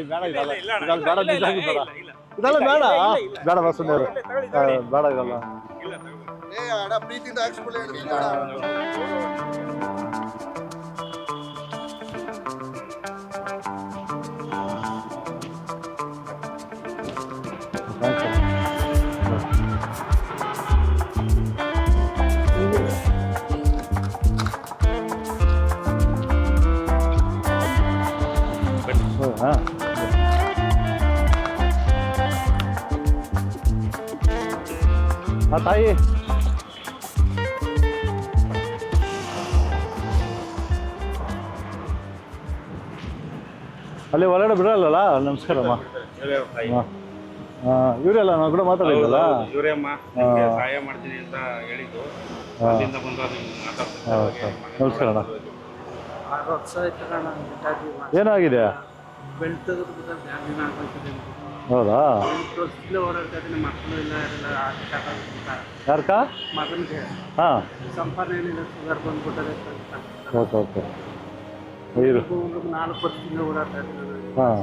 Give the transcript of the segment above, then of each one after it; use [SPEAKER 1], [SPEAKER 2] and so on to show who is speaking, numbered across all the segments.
[SPEAKER 1] ಬೇಡ ಇದಲ್ಲ ಬೇಡ ಇದೆಲ್ಲ ಬೇಡ ಬೇಡ ಬಸ್ಸು ಬೇಡ ಇದಲ್ಲ
[SPEAKER 2] ಪ್ರೀತಿಯಿಂದ ಹಾಕ್ಸ್ಕೊಳ್ಳಿ.
[SPEAKER 1] ತಾಯಿ ಅಲ್ಲಿ ಒಳಗಡೆ ಬಿಡಲ್ಲ. ನಮಸ್ಕಾರಮ್ಮ. ಇವರೆಲ್ಲ ನಾವು ಕೂಡ ಮಾತಾಡಿದ್ರಲ್ಲ
[SPEAKER 3] ಇವರೇಮ್ಮ ಸಹಾಯ ಮಾಡ್ತೀನಿ ಅಂತ ಹೇಳಿದ್ದು.
[SPEAKER 1] ನಮಸ್ಕಾರ ಅಣ್ಣ. ಏನಾಗಿದೆ? ಹೌದಾ? ಯಾರ್ಕ? ಹಾಂ ಓಕೆ ಓಕೆ. ಹಾಂ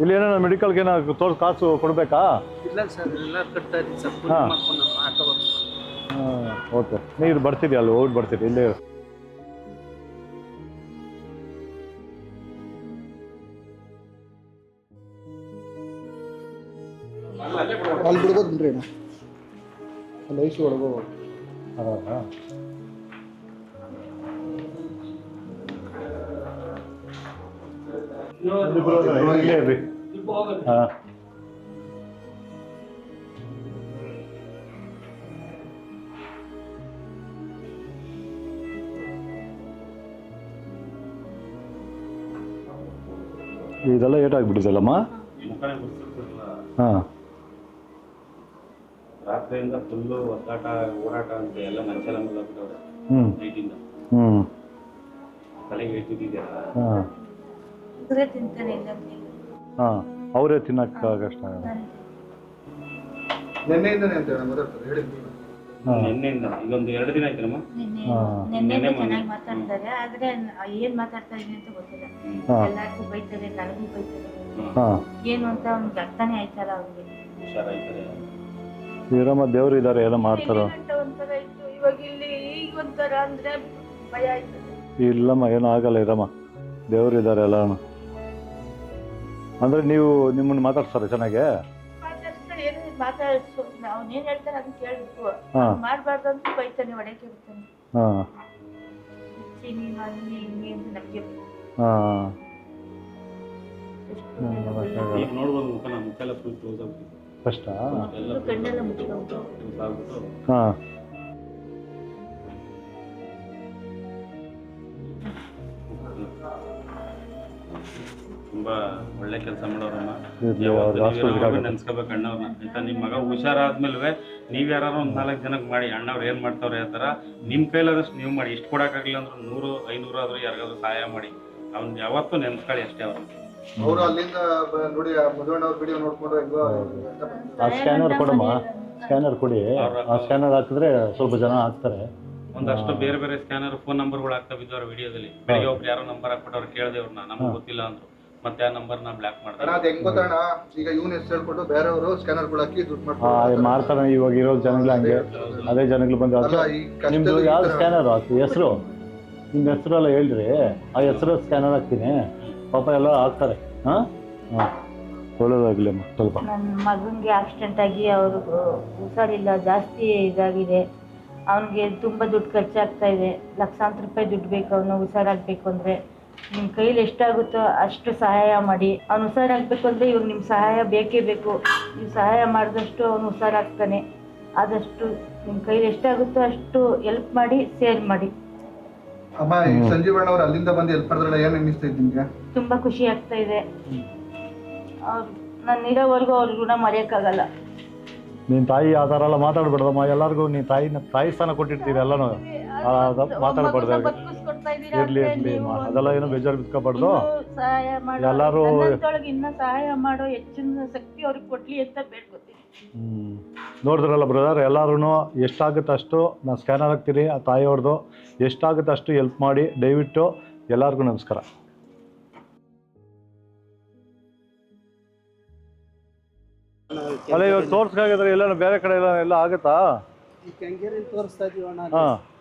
[SPEAKER 1] ಇಲ್ಲಿ ಏನಾರ ಮೆಡಿಕಲ್ಗೆ ಏನಾದ್ರು ಕಾಸು ಕೊಡಬೇಕಾ? ಹಾಂ ಓಕೆ. ನೀರು ಬರ್ತೀರಿ ಅಲ್ಲಿ ಹೋಗಿ ಬರ್ತೀರಿ ಇಲ್ಲೇ.
[SPEAKER 2] ಅಲ್ಲಿ ಬಿಡ್ಬೋದು ಬಿಡ್ರಿ ಅಣ್ಣ, ಅಲ್ಲಿ ಐಸು ಒಳಗೆ ಹೋಗ್ಬೋದು.
[SPEAKER 1] ಹೌದಾ? ಇಲ್ಲೇ ಇರ್ರಿ. ಹಾಂ ಇದೆಲ್ಲ ಏಟಾಗ್ಬಿಟ್ಟಿದ್ದಲ್ಲಮ್ಮ? ಹಾಂ
[SPEAKER 3] ರಾತ್ರಿಯಿಂದ ಫುಲ್ಲು ಒದ್ದಾಟ ಓಡಾಟ ಅಂತ ಎಲ್ಲ ಮಂಚಲ ಮಲಗ್ಬಿಟ್ಟವ್ರೆ. ನೈಟಿಂದ ತಲೆಗೆ ಇಟ್ಟಿದ್ದೀರಾ?
[SPEAKER 1] ಹಾಂ ಹಾಂ ಅವರೇ ತಿನ್ನಕ್ಕೆ ಕಷ್ಟ.
[SPEAKER 2] ನಿನ್ನೆಯಿಂದನೇ ಅಂತ ಹೇಳಿ ಮಾತಾಡ್ತಾರೆ ಹೇಳಿ.
[SPEAKER 3] ನಿನ್ನೆಯಿಂದ ಇದೊಂದು 2 ದಿನ ಆಯ್ತಮ್ಮ.
[SPEAKER 4] ನಿನ್ನೆ ಚೆನ್ನಾಗಿ ಮಾತಾಡ್ತಾರೆ, ಆದ್ರೆ ಏನ್ ಮಾತಾಡ್ತಾ ಇದೀನಿ ಅಂತ ಗೊತ್ತಿಲ್ಲ. ಎಲ್ಲರಿಗೂ ಬೈತಾರೆ, ನನಗೂ ಬೈತಾರೆ. ಏನು ಅಂತ ಅವ್ನಿಗೆ ಅರ್ಥನೇ ಆಯ್ತಲ್ಲ. ಅವ್ನಿಗೆ
[SPEAKER 3] ಹುಷಾರಾಯ್ತಾರೆ.
[SPEAKER 1] ಇರಮ್ಮ ದೇವ್ರು ಇದ್ದಾರೆ, ಏನೋ ಮಾಡ್ತಾರೋ.
[SPEAKER 4] ಒಂಥರ ಇತ್ತು, ಇವಾಗ ಇಲ್ಲಿ ಈಗ ಒಂಥರ ಅಂದ್ರೆ ಭಯ ಆಯ್ತದೆ.
[SPEAKER 1] ಇಲ್ಲಮ್ಮ ಏನೂ ಆಗಲ್ಲ, ಇರಮ್ಮ ದೇವ್ರು ಇದ್ದಾರೆ ಎಲ್ಲ. ಅಂದ್ರೆ ನೀವು ನಿಮ್ಮನ್ನು ಮಾತಾಡ್ತಾರೆ ಚೆನ್ನಾಗೆ?
[SPEAKER 4] ಮಾತಾಡ್ಸು, ಅವ್ನೇನ್ ಹೇಳ್ತಾನೆ ಅದನ್ನ ಕೇಳ್ಬೇಕು. ಮಾಡ್ಬಾರ್ದು ಅಂತ ಬೈತಾನೆ, ಹೊಡೆಯಕ್ಕೆ ಬಿಡ್ತಾನೆ. ನೀನು ಅಲ್ಲಿ ಹಿಂಗೆ ಅಂತ ನಮ್ಗೆ
[SPEAKER 3] ನೋಡ್ಬೋದು ಮುಖನ, ಮುಖೆಲ್ಲ ಫುಲ್ ಕ್ಲೋಸ್ ಆಗ್ಬಿಟ್ಟು
[SPEAKER 1] ಕಷ್ಟ.
[SPEAKER 4] ಕಣ್ಣೆಲ್ಲ ಮುಚ್ಕೊಂಡು
[SPEAKER 1] ಹಾಂ
[SPEAKER 3] ತುಂಬಾ ಒಳ್ಳೆ ಕೆಲಸ ಮಾಡೋರಮ್ಮ. ನೆನ್ಸ್ಕೋಬೇಕು ಅಣ್ಣವ್ರನ್ನ ಆಯ್ತಾ. ನಿಮ್ಮ ಮಗ ಹುಷಾರಾದ್ಮೇಲೆ ನೀವ್ ಯಾರು ಒಂದ್ 4 ಜನಕ್ಕೆ ಮಾಡಿ ಅಣ್ಣವ್ರು ಏನ್ ಮಾಡ್ತಾವ್ರೆ ಆ ಥರ ನಿಮ್ ಕೈಲಾದಷ್ಟು ನೀವು ಮಾಡಿ. ಇಷ್ಟು ಕೊಡಕ್ಕಾಗಿಲ್ಲ ಅಂದ್ರೂ 100-500 ಆದ್ರೂ ಯಾರಿಗಾದ್ರೂ ಸಹಾಯ ಮಾಡಿ. ಅವ್ನ್ ಯಾವತ್ತೂ ನೆನ್ಸ್ಕೊಳ್ಳಿ ಅಷ್ಟೇ.
[SPEAKER 2] ಅವರು ಅಲ್ಲಿಂದ ನೋಡಿ ಮಧುವಣ್ಣವ್ರ ವಿಡಿಯೋ ನೋಡ್ಕೊಂಡು
[SPEAKER 1] ಆ ಸ್ಕ್ಯಾನರ್ ಕೊಡಮ್ಮ, ಸ್ಕ್ಯಾನರ್ ಕೊಡಿ. ಆ ಸ್ಕ್ಯಾನರ್ ಹಾಕಿದ್ರೆ ಸ್ವಲ್ಪ ಜನ ಹಾಕ್ತಾರೆ.
[SPEAKER 3] ಒಂದಷ್ಟು ಬೇರೆ ಬೇರೆ ಸ್ಕ್ಯಾನರ್ ಫೋನ್ ನಂಬರ್ಗಳು ಆಗ್ತಾ ಬಿದ್ದವ್ರ ವಿಡಿಯೋದಲ್ಲಿ. ಬೆಳಿಗ್ಗೆ ಒಬ್ರು ಯಾರೋ ನಂಬರ್ ಹಾಕ್ಬಿಟ್ಟು ಅವ್ರು ಕೇಳ್ದೇವ್ರನ್ನ, ನಮ್ಗೆ ಗೊತ್ತಿಲ್ಲ ಅಂದ್ರು. ಮತ್ತೆ ಆ ನಂಬರ್ನ ಬ್ಲಾಕ್ ಮಾಡ್ತಾರೆ.
[SPEAKER 2] ಅದು ಹೆಂಗ್ ಗೊತ್ತಣ್ಣ, ಈಗ ಇವ್ನ ಹೆಸರು ಹೇಳ್ಕೊಂಡು ಬೇರೆಯವರು ಸ್ಕ್ಯಾನರ್ಗಳು ಹಾಕಿ ದುಡ್ಡು
[SPEAKER 1] ಮಾಡ್ತಾರೆ. ಇವಾಗ ಇರೋ ಜನಗಳು ಹಂಗೆ, ಅದೇ ಜನಗಳು ಬಂದು ನಿಮ್ದು ಯಾವ್ದು ಸ್ಕ್ಯಾನರ್ ಹೆಸರು, ನಿಮ್ಮ ಹೆಸರು ಎಲ್ಲ ಹೇಳ್ರಿ, ಆ ಹೆಸರು ಸ್ಕ್ಯಾನರ್ ಹಾಕ್ತೀನಿ. ಪಾಪ ಎಲ್ಲ ಹಾಕ್ತಾರೆ. ಹಾಂ ಹಾಂ ಒಳ್ಳೇದಾಗಲಿ ಅಮ್ಮ. ಸ್ವಲ್ಪ
[SPEAKER 4] ನನ್ನ ಮಗನಿಗೆ ಆಕ್ಸಿಡೆಂಟ್ ಆಗಿ ಅವ್ರಿಗೆ ಹುಷಾರಿಲ್ಲ, ಜಾಸ್ತಿ ಇದಾಗಿದೆ. ಅವನಿಗೆ ತುಂಬ ದುಡ್ಡು ಖರ್ಚಾಗ್ತಾ ಇದೆ. ಲಕ್ಷಾಂತರ ರೂಪಾಯಿ ದುಡ್ಡು ಬೇಕು ಅವನು ಹುಷಾರಾಗಬೇಕು ಅಂದರೆ. ನಿಮ್ಮ ಕೈಲಿ ಎಷ್ಟಾಗುತ್ತೋ ಅಷ್ಟು ಸಹಾಯ ಮಾಡಿ. ಅವ್ನು ಹುಷಾರಾಗಬೇಕು ಅಂದರೆ ಇವಾಗ ನಿಮ್ಮ ಸಹಾಯ ಬೇಕೇ ಬೇಕು. ನೀವು ಸಹಾಯ ಮಾಡಿದಷ್ಟು ಅವನು ಹುಷಾರಾಗ್ತಾನೆ. ಆದಷ್ಟು ನಿಮ್ಮ ಕೈಲಿ ಎಷ್ಟಾಗುತ್ತೋ ಅಷ್ಟು ಹೆಲ್ಪ್ ಮಾಡಿ, ಶೇರ್ ಮಾಡಿ.
[SPEAKER 2] ಅಮ್ಮ, ಸಂಜೀವಣ್ಣ ಅವ್ರು ಅಲ್ಲಿಂದ ಬಂದು ಹೆಲ್ಪ್ ಮಾಡಿದ್ರಲ್ಲ, ಏನು ಅನ್ನಿಸ್ತಾ ಇತ್ತು ನಿಮಗೆ?
[SPEAKER 4] ತುಂಬ ಖುಷಿ ಆಗ್ತಾ ಇದೆ. ಅವ್ರು ನಾನು ಇರೋವರೆಗೂ ಅವ್ರ ಋಣ ಮರೆಯೋಕ್ಕಾಗಲ್ಲ.
[SPEAKER 1] ನೀನು ತಾಯಿ ಆ ಥರ ಎಲ್ಲ ಮಾತಾಡ್ಬಿಡ್ದಮ್ಮ. ಎಲ್ಲರಿಗೂ ನೀನು ತಾಯಿ ಸ್ಥಾನ ಕೊಟ್ಟಿರ್ತೀರಿ ಎಲ್ಲನೂ. ಮಾತಾಡ್ಬಾರ್ದು. ಇರ್ಲಿ ಇರ್ಲಿ ಅದೆಲ್ಲ ಏನೋ ಬೇಜಾರು ಬಿತ್ಕೋಬಾರ್ದು. ಎಲ್ಲರೂ
[SPEAKER 4] ಇನ್ನ ಸಹಾಯ ಮಾಡೋ ಹೆಚ್ಚಿನ ಶಕ್ತಿ ಅವ್ರಿಗೆ ಕೊಡ್ಲಿ ಅಂತ ಬೇಡ್ಕೊತೀನಿ.
[SPEAKER 1] ನೋಡಿದ್ರಲ್ಲ ಬ್ರದರ್, ಎಲ್ಲರೂ ಎಷ್ಟಾಗುತ್ತೆ ಅಷ್ಟು ನಾನು ಸ್ಕ್ಯಾನರ್ ಹಾಕ್ತೀನಿ. ಆ ತಾಯಿಯವ್ರದ್ದು ಎಷ್ಟಾಗುತ್ತೆ ಅಷ್ಟು ಹೆಲ್ಪ್ ಮಾಡಿ. ದಯವಿಟ್ಟು ಎಲ್ಲರಿಗೂ ನಮಸ್ಕಾರ. ಅಲ್ಲ ಇವಾಗ ತೋರ್ಸ್ಕಾಗಿದ್ರೆ ಎಲ್ಲ ಬೇರೆ ಕಡೆ ಎಲ್ಲ ಆಗುತ್ತಾ?
[SPEAKER 2] ಈ ಕೆಂಗೇರಿ ತೋರಿಸ್ತಾ ಇದೀವಿ ಅಣ್ಣ.
[SPEAKER 1] ಹಾಂ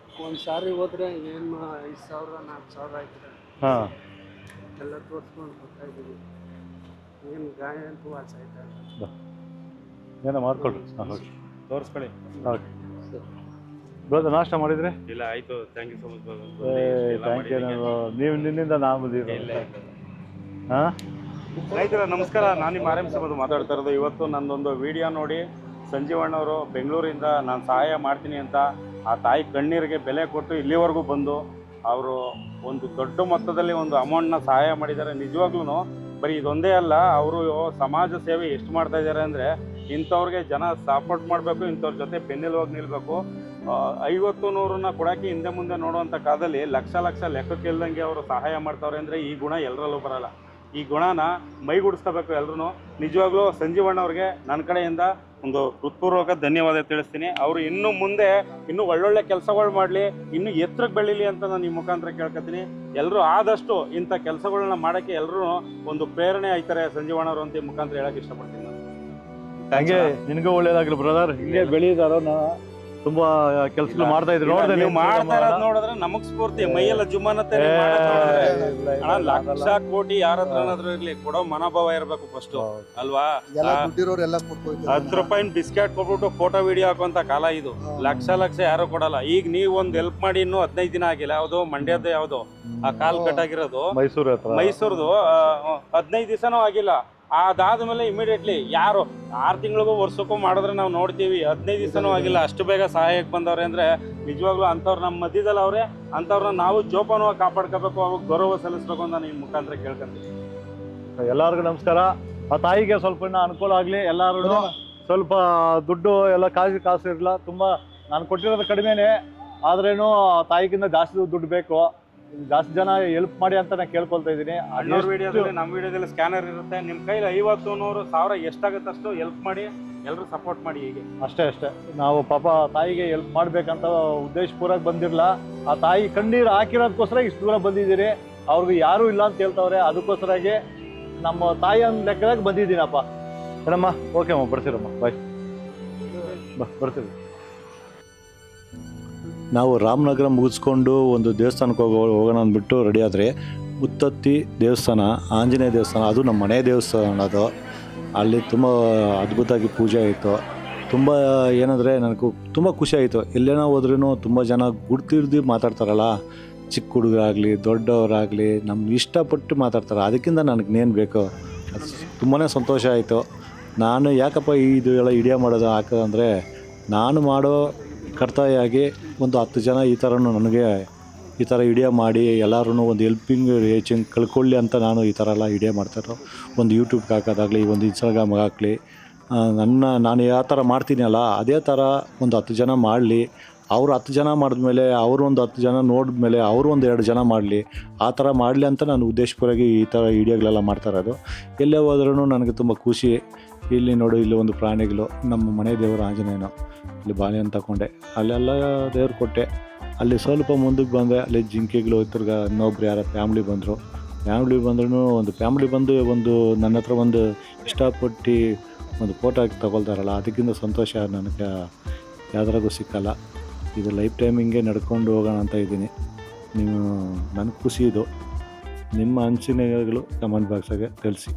[SPEAKER 2] ಒಂದು ಸಾರಿ ಹೋದ್ರೆ ಏನು 5,000 4,000 ಆಯ್ತದೆ.
[SPEAKER 1] ಹಾಂ
[SPEAKER 2] ಎಲ್ಲ ತೋರಿಸ್ಕೊಂಡು ಬರ್ತಾ ಇದ್ದೀವಿ. ಏನು ಗಾಯ ಅಂತೂ ವಾಸಾಯ್ತಾ ಇಲ್ಲ.
[SPEAKER 1] ಏನೋ ಮಾಡ್ಕೊಳ್ರಿ. ಹಾಂ ಓಕೆ
[SPEAKER 3] ತೋರಿಸ್ಕೊಳ್ಳಿ.
[SPEAKER 1] ಓಕೆ ಬ್ರದರ್, ನಾಷ್ಟ ಮಾಡಿದ್ರೆ?
[SPEAKER 3] ಇಲ್ಲ, ಆಯಿತು. Thank you so much.
[SPEAKER 1] Thank you. ನೀವು ನಿನ್ನಿಂದ ನಾವು ಬಂದಿದ್ದೀವಿ. ಹಾಂ
[SPEAKER 3] ಸ್ನೇಹಿತರೆ ನಮಸ್ಕಾರ, ನಾನು ನಿಮ್ಮ ಆರ್ ಎಂ ಸಮದು ಮಾತಾಡ್ತಾ ಇರೋದು. ಇವತ್ತು ನನ್ನದೊಂದು ವಿಡಿಯೋ ನೋಡಿ ಸಂಜೀವಣ್ಣವರು ಬೆಂಗಳೂರಿಂದ ನಾನು ಸಹಾಯ ಮಾಡ್ತೀನಿ ಅಂತ ಆ ತಾಯಿ ಕಣ್ಣೀರಿಗೆ ಬೆಲೆ ಕೊಟ್ಟು ಇಲ್ಲಿವರೆಗೂ ಬಂದು ಅವರು ಒಂದು ದೊಡ್ಡ ಮೊತ್ತದಲ್ಲಿ ಒಂದು ಅಮೌಂಟ್ನ ಸಹಾಯ ಮಾಡಿದ್ದಾರೆ. ನಿಜವಾಗ್ಲೂ ಬರೀ ಇದೊಂದೇ ಅಲ್ಲ, ಅವರು ಸಮಾಜ ಸೇವೆ ಎಷ್ಟು ಮಾಡ್ತಾ ಇದ್ದಾರೆ ಅಂದರೆ ಇಂಥವ್ರಿಗೆ ಜನ ಸಪೋರ್ಟ್ ಮಾಡಬೇಕು, ಇಂಥವ್ರ ಜೊತೆ ಬೆನ್ನೆಲುವಾಗಿ ನಿಲ್ಲಬೇಕು. 50-100 ಕೊಡೋಕ್ಕೆ ಹಿಂದೆ ಮುಂದೆ ನೋಡುವಂಥ ಕಾಲದಲ್ಲಿ ಲಕ್ಷ ಲೆಕ್ಕಕ್ಕಿಲ್ದಂಗೆ ಅವರು ಸಹಾಯ ಮಾಡ್ತಾವ್ರೆ ಅಂದರೆ ಈ ಗುಣ ಎಲ್ಲರಲ್ಲೂ ಬರಲ್ಲ. ಈ ಗುಣನ ಮೈಗೂಡಿಸ್ಕೋಬೇಕು ಎಲ್ಲರೂ. ನಿಜವಾಗ್ಲೂ ಸಂಜೀವಣ್ಣವ್ರಿಗೆ ನನ್ನ ಕಡೆಯಿಂದ ಒಂದು ಹೃತ್ಪೂರ್ವಕ ಧನ್ಯವಾದ ತಿಳಿಸ್ತೀನಿ. ಅವರು ಇನ್ನು ಮುಂದೆ ಇನ್ನೂ ಒಳ್ಳೊಳ್ಳೆ ಕೆಲಸಗಳು ಮಾಡಲಿ, ಇನ್ನೂ ಎತ್ತರಕ್ಕೆ ಬೆಳೀಲಿ ಅಂತ ನಾನು ಈ ಮುಖಾಂತರ ಕೇಳ್ಕೊತೀನಿ. ಎಲ್ಲರೂ ಆದಷ್ಟು ಇಂಥ ಕೆಲಸಗಳನ್ನ ಮಾಡೋಕ್ಕೆ ಎಲ್ಲರೂ ಒಂದು ಪ್ರೇರಣೆ ಆಯ್ತಾರೆ ಸಂಜೀವಣ್ಣವರು ಅಂತ ಈ ಮುಖಾಂತರ ಹೇಳಕ್ಕೆ ಇಷ್ಟಪಡ್ತೀನಿ ನಾನು.
[SPEAKER 1] ಹಂಗೆ ನಿನಗೂ ಒಳ್ಳೇದಾಗಲಿ ಬ್ರದರ್. ಹಿಂಗೆ ಬೆಳೆದಿದ್ದಾರೋ ತುಂಬಾ ಕೆಲಸಗಳು ಮಾಡ್ತಾ ಇದ್ರು. ನೋಡಿದ್ರೆ
[SPEAKER 3] ನೀವು ಮಾಡ್ತಾ ಇರೋದು ನೋಡಿದ್ರೆ ನಮಗ್ ಸ್ಫೂರ್ತಿ, ಮೈಯೆಲ್ಲ ಜುಮ್ಮನತ್ತೆ. ಲಕ್ಷ ಕೋಟಿ ಯಾರ ಹತ್ರನಾದ್ರೂ ಇರ್ಲಿ, ಕೊಡೋ ಮನೋಭಾವ ಇರ್ಬೇಕು ಫಸ್ಟ್ ಅಲ್ವಾ?
[SPEAKER 2] ಎಲ್ಲ ದುಡ್ಡಿರೋರು ಎಲ್ಲ ಕೊಟ್ಕೊಳ್ತಾರೆ.
[SPEAKER 3] 10 ರೂಪಾಯಿ ಬಿಸ್ಕೆಟ್ ಕೊಟ್ಬಿಟ್ಟು ಫೋಟೋ ವಿಡಿಯೋ ಹಾಕುವಂತ ಕಾಲ ಇದು. ಲಕ್ಷ ಯಾರು ಕೊಡಲ್ಲ. ಈಗ ನೀವು ಒಂದು ಹೆಲ್ಪ್ ಮಾಡಿ ಇನ್ನೂ 15 ದಿನ ಆಗಿಲ್ಲ. ಯಾವ್ದು ಮಂಡ್ಯದ ಯಾವ್ದು ಆ ಕಾಲ್ ಕಟ್ಟಾಗಿರೋದು ಮೈಸೂರ್ದು 15 ದಿವಸನೂ ಆಗಿಲ್ಲ. ಅದಾದ್ಮೇಲೆ ಇಮಿಡಿಯೇಟ್ಲಿ ಯಾರು 6 ತಿಂಗಳಿಗೂ ವರ್ಷಕ್ಕೂ ಮಾಡಿದ್ರೆ ನಾವು ನೋಡ್ತೀವಿ. 15 ದಿವಸನೂ ಆಗಿಲ್ಲ, ಅಷ್ಟು ಬೇಗ ಸಹಾಯಕ್ಕೆ ಬಂದವ್ರೆ ಅಂದ್ರೆ ನಿಜವಾಗ್ಲೂ ಅಂಥವ್ರು ನಮ್ಮ ಮಧ್ಯದಲ್ಲಿ ಅವ್ರೆ. ಅಂಥವ್ರನ್ನ ನಾವು ಜೋಪಾನವಾಗಿ ಕಾಪಾಡ್ಕೋಬೇಕು, ಅವಾಗ ಗೌರವ ಸಲ್ಲಿಸ್ಬೇಕು ಅಂತ ನಾನು ಈ ಮುಖಾಂತರ ಕೇಳ್ಕೊಂತೀನಿ.
[SPEAKER 1] ಎಲ್ಲರಿಗೂ ನಮಸ್ಕಾರ. ಆ ತಾಯಿಗೆ ಸ್ವಲ್ಪ ಅನುಕೂಲ ಆಗಲಿ. ಎಲ್ಲರೂ ಸ್ವಲ್ಪ ದುಡ್ಡು ಎಲ್ಲ ಕಾಸು ಇರಲ್ಲ. ತುಂಬ ನಾನು ಕೊಟ್ಟಿರೋದು ಕಡಿಮೆನೇ, ಆದ್ರೇನು ತಾಯಿಗಿಂತ ಜಾಸ್ತಿ ದುಡ್ಡು ಬೇಕು. ಜಾಸ್ತಿ ಜನ ಹೆಲ್ಪ್ ಮಾಡಿ ಅಂತ ನಾನು ಕೇಳ್ಕೊಳ್ತಾ ಇದ್ದೀನಿ.
[SPEAKER 3] ನಮ್ಮ ವಿಡಿಯೋದಲ್ಲಿ ಸ್ಕ್ಯಾನರ್ ಇರುತ್ತೆ. ನಿಮ್ಮ ಕೈಲಿ 50, 100, 1000 ಎಷ್ಟಾಗುತ್ತೆ ಅಷ್ಟು ಹೆಲ್ಪ್ ಮಾಡಿ, ಎಲ್ಲರೂ ಸಪೋರ್ಟ್ ಮಾಡಿ. ಹೀಗೆ
[SPEAKER 1] ಅಷ್ಟೇ ನಾವು ಪಾಪ ತಾಯಿಗೆ ಹೆಲ್ಪ್ ಮಾಡ್ಬೇಕಂತ ಉದ್ದೇಶಪೂರ್ವಕ ಬಂದಿರಲ್ಲ. ಆ ತಾಯಿ ಕಣ್ಣೀರು ಹಾಕಿರೋದಕ್ಕೋಸ್ಕರ ಇಷ್ಟು ದೂರ ಬಂದಿದ್ದೀರಿ. ಅವ್ರಿಗೆ ಯಾರೂ ಇಲ್ಲ ಅಂತ ಹೇಳ್ತಾವ್ರೆ, ಅದಕ್ಕೋಸ್ಕರಾಗಿ ನಮ್ಮ ತಾಯಿ ಅಂದ ಲೆಕ್ಕದಾಗ ಬಂದಿದ್ದೀನಪ್ಪ. ಏನಮ್ಮ? ಓಕೆ ಅಮ್ಮ, ಬರ್ತೀರಮ್ಮ, ಬಾಯ್. ಬರ್ತೀವಿ. ನಾವು ರಾಮನಗರ ಮುಗಿಸ್ಕೊಂಡು ಒಂದು ದೇವಸ್ಥಾನಕ್ಕೆ ಹೋಗೋಣ ಅಂದ್ಬಿಟ್ಟು ರೆಡಿ ಆದರೆ, ಮುತ್ತತ್ತಿ ದೇವಸ್ಥಾನ, ಆಂಜನೇಯ ದೇವಸ್ಥಾನ, ಅದು ನಮ್ಮ ಮನೆ ದೇವಸ್ಥಾನ. ಅದು ಅಲ್ಲಿ ತುಂಬ ಅದ್ಭುತವಾಗಿ ಪೂಜೆ ಆಯಿತು. ತುಂಬ ಏನಂದರೆ ನನಗೂ ತುಂಬ ಖುಷಿ ಆಯಿತು. ಎಲ್ಲೇನೋ ಹೋದ್ರೂ ತುಂಬ ಜನ ಗುರ್ತಿಡ್ದು ಮಾತಾಡ್ತಾರಲ್ಲ, ಚಿಕ್ಕ ಹುಡುಗರಾಗಲಿ ದೊಡ್ಡವರಾಗಲಿ ನಮ್ಮ ಇಷ್ಟಪಟ್ಟು ಮಾತಾಡ್ತಾರೆ. ಅದಕ್ಕಿಂತ ನನಗೇನು ಬೇಕು, ಅದು ತುಂಬಾ ಸಂತೋಷ ಆಯಿತು. ನಾನು ಯಾಕಪ್ಪ ಇದು ಎಲ್ಲ ವಿಡಿಯೋ ಮಾಡೋದು ಹಾಕೋದಂದರೆ, ನಾನು ಮಾಡೋ ಕರ್ತವ್ಯ ಒಂದು 10 ಜನ ಈ ಥರನೂ ನನಗೆ ಈ ಥರ ವಿಡಿಯೋ ಮಾಡಿ ಎಲ್ಲರೂ ಒಂದು ಹೆಲ್ಪಿಂಗ್ ರೇಚಿಂಗ್ ಕಳ್ಕೊಳ್ಳಿ ಅಂತ ನಾನು ಈ ಥರ ಎಲ್ಲ ವಿಡಿಯೋ ಮಾಡ್ತಾಯಿರೋ. ಒಂದು ಯೂಟ್ಯೂಬ್ಗೆ ಹಾಕೋದಾಗಲಿ, ಒಂದು ಇನ್ಸ್ಟಾಗ್ರಾಮ್ಗೆ ಹಾಕಲಿ, ನಾನು ಯಾವ ಥರ ಮಾಡ್ತೀನಲ್ಲ ಅದೇ ಥರ ಒಂದು 10 ಜನ ಮಾಡಲಿ. ಅವರು 10 ಜನ ಮಾಡಿದ್ಮೇಲೆ ಅವರು ಒಂದು 10 ಜನ ನೋಡಿದ್ಮೇಲೆ ಅವರು ಒಂದು 2 ಜನ ಮಾಡಲಿ. ಆ ಥರ ಮಾಡಲಿ ಅಂತ ನಾನು ಉದ್ದೇಶಪೂರ್ವಕ ಈ ಥರ ವೀಡಿಯೋಗಳೆಲ್ಲ ಮಾಡ್ತಾ ಇರೋದು. ಎಲ್ಲೇ ಹೋದ್ರೂ ನನಗೆ ತುಂಬ ಖುಷಿ. ಇಲ್ಲಿ ನೋಡು, ಇಲ್ಲಿ ಒಂದು ಪ್ರಾಣಿಗಳು, ನಮ್ಮ ಮನೆ ದೇವರು ಆಂಜನೇಯನು. ಇಲ್ಲಿ ಬಾಳೆಹಣ್ಣು ತಗೊಂಡೆ, ಅಲ್ಲೆಲ್ಲ ದೇವ್ರು ಕೊಟ್ಟೆ. ಅಲ್ಲಿ ಸ್ವಲ್ಪ ಮುಂದಕ್ಕೆ ಬಂದೆ, ಅಲ್ಲಿ ಜಿಂಕೆಗಳು, ತಿರ್ಗ ಇನ್ನೊಬ್ರು ಯಾರ ಫ್ಯಾಮ್ಲಿ ಬಂದರು ಒಂದು ಫ್ಯಾಮ್ಲಿ ಬಂದು ಒಂದು ನನ್ನ ಹತ್ರ ಒಂದು ಇಷ್ಟಪಟ್ಟು ಒಂದು ಫೋಟೋ ಹಾಕಿ ತಗೊಳ್ತಾರಲ್ಲ, ಅದಕ್ಕಿಂತ ಸಂತೋಷ ನನಗೆ ಯಾವ್ದ್ರಾಗೂ ಸಿಕ್ಕಲ್ಲ. ಇದು ಲೈಫ್ ಟೈಮ್ ಹಿಂಗೆ ನಡ್ಕೊಂಡು ಹೋಗೋಣ ಅಂತ ಇದ್ದೀನಿ. ನೀವು ನನಗೆ ಖುಷಿ ಇದು. ನಿಮ್ಮ ಅನಿಸಿಕೆಗಳು ಕಮೆಂಟ್ ಬಾಕ್ಸಾಗೆ ತಿಳಿಸಿ.